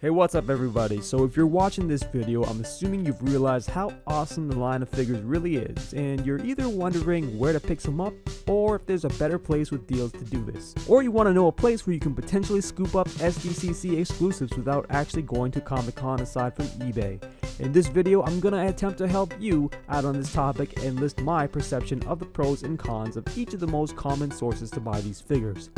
Hey, what's up everybody? So if you're watching this video, I'm assuming you've realized how awesome the line of figures really is, and you're either wondering where to pick some up, or if there's a better place with deals to do this. Or you want to know a place where you can potentially scoop up SDCC exclusives without actually going to Comic-Con aside from eBay. In this video, I'm gonna attempt to help you out on this topic and list my perception of the pros and cons of each of the most common sources to buy these figures.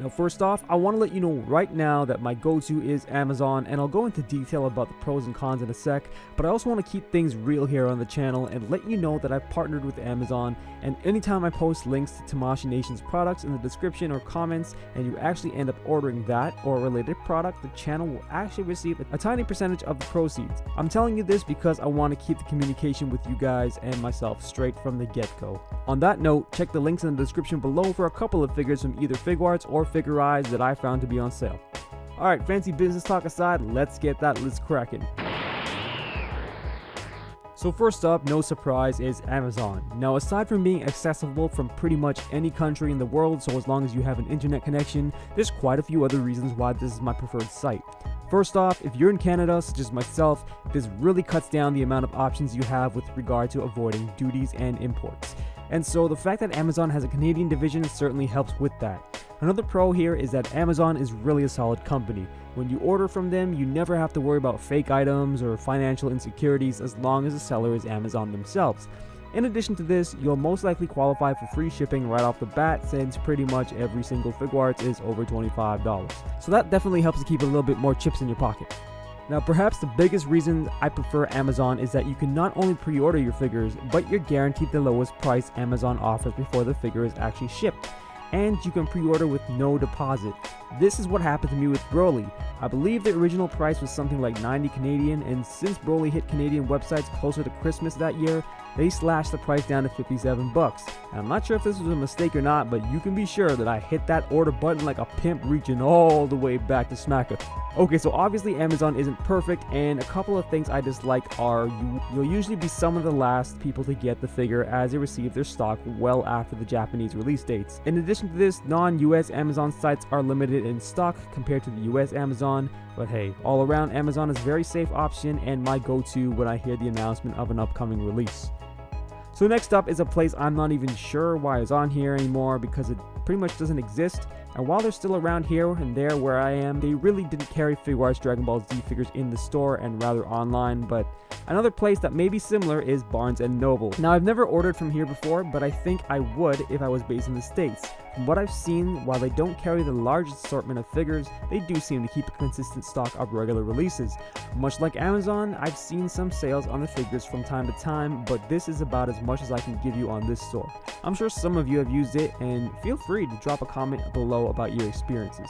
Now first off, I want to let you know right now that my go-to is Amazon, and I'll go into detail about the pros and cons in a sec, but I also want to keep things real here on the channel and let you know that I've partnered with Amazon, and anytime I post links to Tamashii Nation's products in the description or comments and you actually end up ordering that or a related product, the channel will actually receive a tiny percentage of the proceeds. I'm telling you this because I want to keep the communication with you guys and myself straight from the get-go. On that note, check the links in the description below for a couple of figures from either Figuarts or Figuarts that I found to be on sale. Alright, fancy business talk aside, let's get that list cracking. So first up, no surprise, is Amazon. Now aside from being accessible from pretty much any country in the world, so as long as you have an internet connection, there's quite a few other reasons why this is my preferred site. First off, if you're in Canada, such as myself, this really cuts down the amount of options you have with regard to avoiding duties and imports. And so the fact that Amazon has a Canadian division certainly helps with that. Another pro here is that Amazon is really a solid company. When you order from them, you never have to worry about fake items or financial insecurities as long as the seller is Amazon themselves. In addition to this, you'll most likely qualify for free shipping right off the bat, since pretty much every single Figuarts is over $25. So that definitely helps to keep a little bit more chips in your pocket. Now perhaps the biggest reason I prefer Amazon is that you can not only pre-order your figures, but you're guaranteed the lowest price Amazon offers before the figure is actually shipped. And you can pre-order with no deposit. This is what happened to me with Broly. I believe the original price was something like 90 Canadian, and since Broly hit Canadian websites closer to Christmas that year, they slashed the price down to 57 bucks. And I'm not sure if this was a mistake or not, but you can be sure that I hit that order button like a pimp reaching all the way back to Smacker. Okay, so obviously Amazon isn't perfect, and a couple of things I dislike are you'll usually be some of the last people to get the figure as they receive their stock well after the Japanese release dates. In addition to this, non-US Amazon sites are limited in stock compared to the US Amazon, but hey, all around Amazon is a very safe option and my go-to when I hear the announcement of an upcoming release. So next up is a place I'm not even sure why it's on here anymore because it pretty much doesn't exist, and while they're still around here and there where I am, they really didn't carry Figuarts Dragon Ball Z figures in the store and rather online. But another place that may be similar is Barnes & Noble. Now I've never ordered from here before, but I think I would if I was based in the States. From what I've seen, while they don't carry the largest assortment of figures, they do seem to keep a consistent stock of regular releases. Much like Amazon, I've seen some sales on the figures from time to time, but this is about as much as I can give you on this store. I'm sure some of you have used it, and feel free to drop a comment below about your experiences.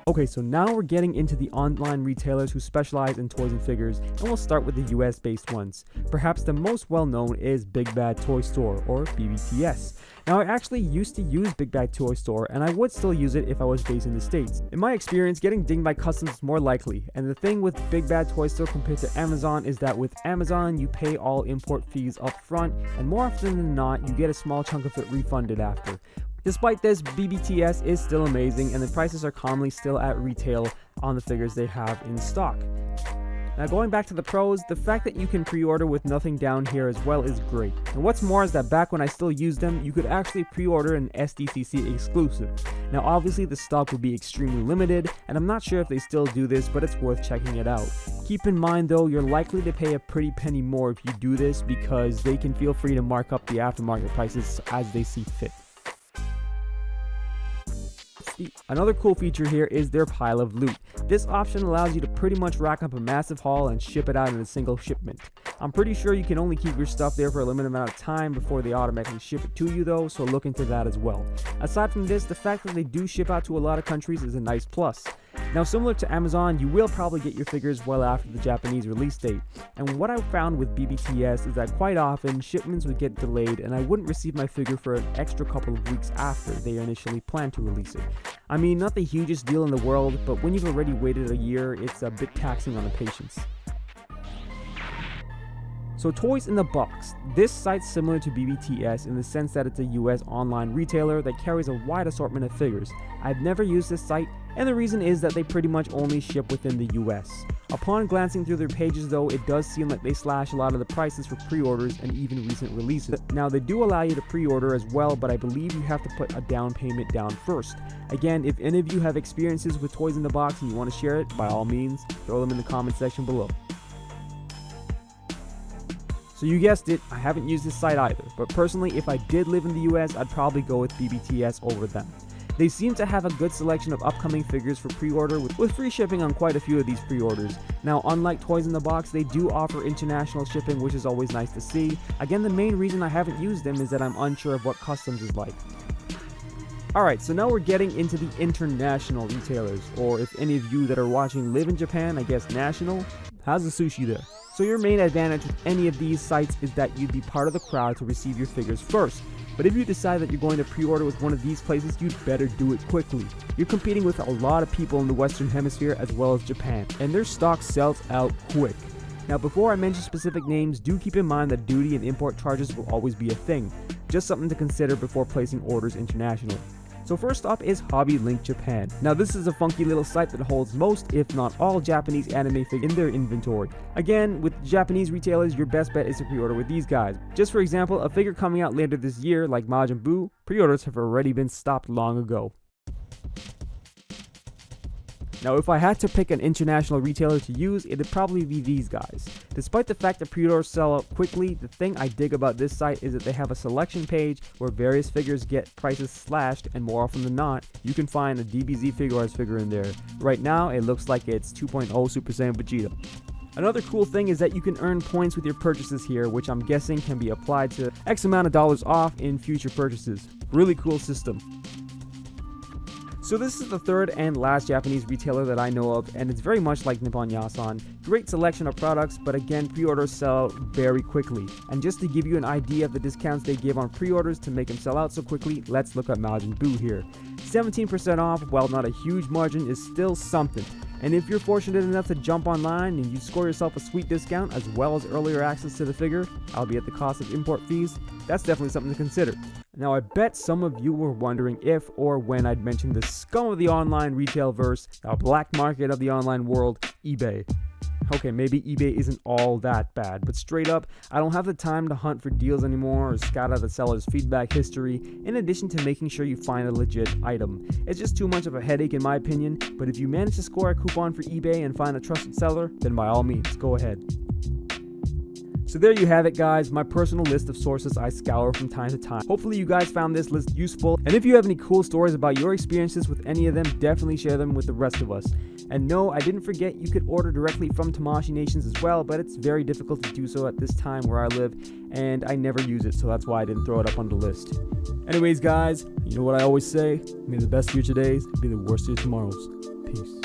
Okay, so now we're getting into the online retailers who specialize in toys and figures, and we'll start with the US based ones. Perhaps the most well known is Big Bad Toy Store, or BBTS. Now I actually used to use Big Bad Toy Store, and I would still use it if I was based in the States. In my experience, getting dinged by customs is more likely, and the thing with Big Bad Toy Store compared to Amazon is that with Amazon you pay all import fees up front, and more often than not you get a small chunk of it refunded after. Despite this, BBTS is still amazing, and the prices are commonly still at retail on the figures they have in stock. Now going back to the pros, the fact that you can pre-order with nothing down here as well is great. And what's more is that back when I still used them, you could actually pre-order an SDCC exclusive. Now obviously the stock would be extremely limited, and I'm not sure if they still do this, but it's worth checking it out. Keep in mind though, you're likely to pay a pretty penny more if you do this, because they can feel free to mark up the aftermarket prices as they see fit. Another cool feature here is their pile of loot. This option allows you to pretty much rack up a massive haul and ship it out in a single shipment. I'm pretty sure you can only keep your stuff there for a limited amount of time before they automatically ship it to you though, so look into that as well. Aside from this, the fact that they do ship out to a lot of countries is a nice plus. Now similar to Amazon, you will probably get your figures well after the Japanese release date, and what I found with BBTS is that quite often shipments would get delayed and I wouldn't receive my figure for an extra couple of weeks after they initially planned to release it. I mean, not the hugest deal in the world, but when you've already waited a year, it's a bit taxing on the patience. So Toys in the Box. This site's similar to BBTS in the sense that it's a US online retailer that carries a wide assortment of figures. I've never used this site, and the reason is that they pretty much only ship within the US. Upon glancing through their pages though, it does seem like they slash a lot of the prices for pre-orders and even recent releases. Now they do allow you to pre-order as well, but I believe you have to put a down payment down first. Again, if any of you have experiences with Toys in the Box and you want to share it, by all means, throw them in the comment section below. So you guessed it, I haven't used this site either, but personally if I did live in the US, I'd probably go with BBTS over them. They seem to have a good selection of upcoming figures for pre-order with free shipping on quite a few of these pre-orders. Now unlike Toys in the Box, they do offer international shipping, which is always nice to see. Again, the main reason I haven't used them is that I'm unsure of what customs is like. Alright, so now we're getting into the international retailers, or if any of you that are watching live in Japan, I guess national. How's the sushi there? So your main advantage with any of these sites is that you'd be part of the crowd to receive your figures first. But if you decide that you're going to pre-order with one of these places, you'd better do it quickly. You're competing with a lot of people in the Western Hemisphere as well as Japan, and their stock sells out quick. Now before I mention specific names, do keep in mind that duty and import charges will always be a thing. Just something to consider before placing orders internationally. So first up is Hobby Link Japan. Now this is a funky little site that holds most, if not all, Japanese anime figures in their inventory. Again, with Japanese retailers, your best bet is to pre-order with these guys. Just for example, a figure coming out later this year, like Majin Buu, pre-orders have already been stopped long ago. Now if I had to pick an international retailer to use, it'd probably be these guys. Despite the fact that pre-orders sell out quickly, the thing I dig about this site is that they have a selection page where various figures get prices slashed, and more often than not, you can find a DBZ Figuarts figure in there. Right now, it looks like it's 2.0 Super Saiyan Vegeta. Another cool thing is that you can earn points with your purchases here, which I'm guessing can be applied to X amount of dollars off in future purchases. Really cool system. So this is the third and last Japanese retailer that I know of, and it's very much like Nippon Yasan. Great selection of products, but again, pre-orders sell out very quickly. And just to give you an idea of the discounts they give on pre-orders to make them sell out so quickly, let's look at Majin Buu here. 17% off, while not a huge margin, is still something. And if you're fortunate enough to jump online and you score yourself a sweet discount as well as earlier access to the figure, albeit at the cost of import fees, that's definitely something to consider. Now I bet some of you were wondering if or when I'd mention the scum of the online retail verse, the black market of the online world, eBay. Okay, maybe eBay isn't all that bad, but straight up, I don't have the time to hunt for deals anymore or scout out the seller's feedback history, in addition to making sure you find a legit item. It's just too much of a headache in my opinion, but if you manage to score a coupon for eBay and find a trusted seller, then by all means, go ahead. So there you have it guys, my personal list of sources I scour from time to time. Hopefully you guys found this list useful, and if you have any cool stories about your experiences with any of them, definitely share them with the rest of us. And no, I didn't forget you could order directly from Tamashii Nations as well, but it's very difficult to do so at this time where I live, and I never use it, so that's why I didn't throw it up on the list. Anyways guys, you know what I always say, may the best of your todays be the worst of your tomorrows. Peace.